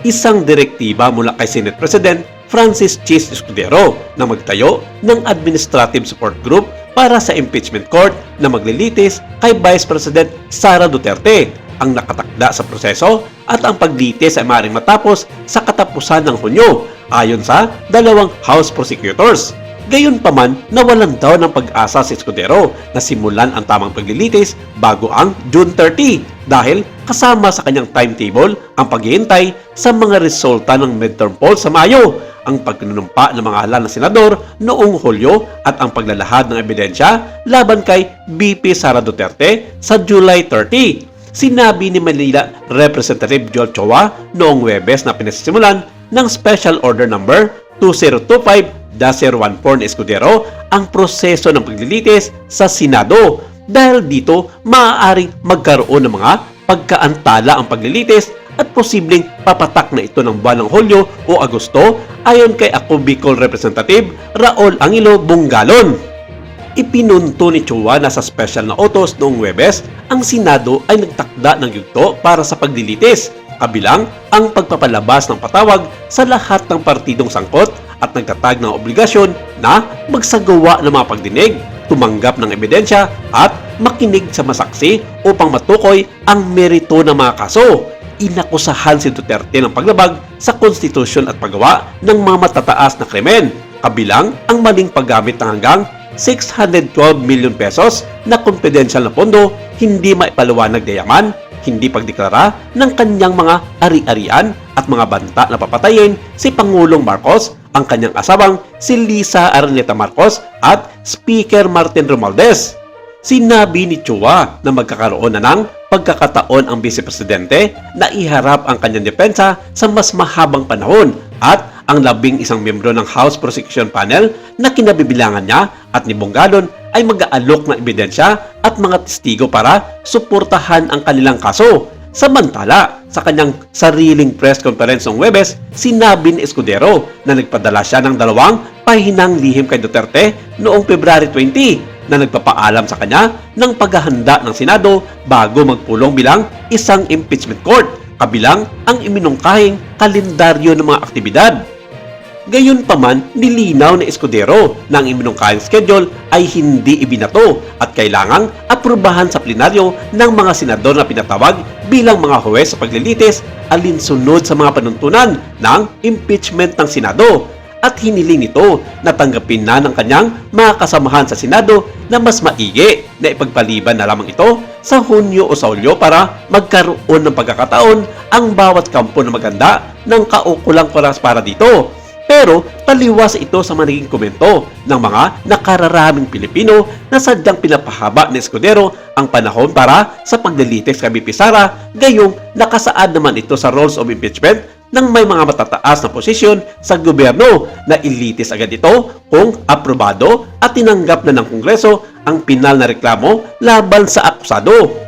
isang direktiba mula kay Senate President Francis Chis Escudero na magtayo ng Administrative Support Group para sa impeachment court na maglilitis kay Vice President Sara Duterte. Ang nakatakda sa proseso at ang paglitis ay maaaring matapos sa katapusan ng Hunyo ayon sa dalawang House prosecutors. Gayunpaman, nawalan daw ng pag-asa si Escudero na simulan ang tamang paglilitis bago ang June 30 dahil kasama sa kanyang timetable ang paghihintay sa mga resulta ng midterm poll sa Mayo, ang pagkunumpa ng mga halal na senador noong Hulyo at ang paglalahad ng ebidensya laban kay VP Sara Duterte sa July 30. Sinabi ni Manila Representative Joel Chua noong Huwebes na pinasisimulan ng Special Order Number 2025-014 ni Escudero ang proseso ng paglilitis sa Senado. Dahil dito, maaaring magkaroon ng mga pagkaantala ang paglilitis at posibleng papatak na ito ng buwan ng Hulyo o Agosto ayon kay Ako Bicol Representative Raul Angelo Bungalon. Ipinunto ni Chua na sa special na utos noong Huwebes, ang Senado ay nagtakda ng yugto para sa paglilitis, kabilang ang pagpapalabas ng patawag sa lahat ng partidong sangkot at nagtatag ng obligasyon na magsagawa ng mga pagdinig, tumanggap ng ebidensya at makinig sa masaksi upang matukoy ang merito ng mga kaso. Inakusahan si Duterte ng paglabag sa konstitusyon at paggawa ng mga matataas na krimen, kabilang ang maling paggamit ng hanggang 612 million pesos na confidential na pondo, hindi maipaliwanag na yaman, hindi pagdeklara ng kanyang mga ari-arian at mga banta na papatayin si Pangulong Marcos, ang kanyang asawang si Lisa Araneta Marcos at Speaker Martin Romualdez. Sinabi ni Chua na magkakaroon na ng pagkakataon ang Vice Presidente na iharap ang kanyang depensa sa mas mahabang panahon at ang 11 miyembro ng House Prosecution Panel na kinabibilangan niya at ni Bungalon ay mag-aalok ng ebidensya at mga testigo para suportahan ang kanilang kaso. Samantala, sa kanyang sariling press conference ng Huwebes, sinabi ni Escudero na nagpadala siya ng 2 pahinang lihim kay Duterte noong February 20 na nagpapaalam sa kanya ng paghahanda ng Senado bago magpulong bilang isang impeachment court, kabilang ang iminungkahing kalendaryo ng mga aktibidad. Gayunpaman, nilinaw ni Escudero na ang iminungkahing schedule ay hindi ibinato at kailangang aprubahan sa plenaryo ng mga senador na pinatawag bilang mga huwes sa paglilitis alinsunod sa mga panuntunan ng impeachment ng Senado. At hiniling nito na tanggapin na ng kanyang mga kasamahan sa Senado na mas maigi na ipagpaliban na lamang ito sa Hunyo o sa Hulyo para magkaroon ng pagkakataon ang bawat kampo na maganda ng kaukulang oras para dito. Pero taliwas ito sa maniging komento ng mga nakararaming Pilipino na sadyang pinapahaba ni Escudero ang panahon para sa paglilitis kay VP Sara, gayong nakasaad naman ito sa rules of impeachment ng may mga matataas na posisyon sa gobyerno na ilitis agad ito kung aprobado at tinanggap na ng Kongreso ang pinal na reklamo laban sa akusado.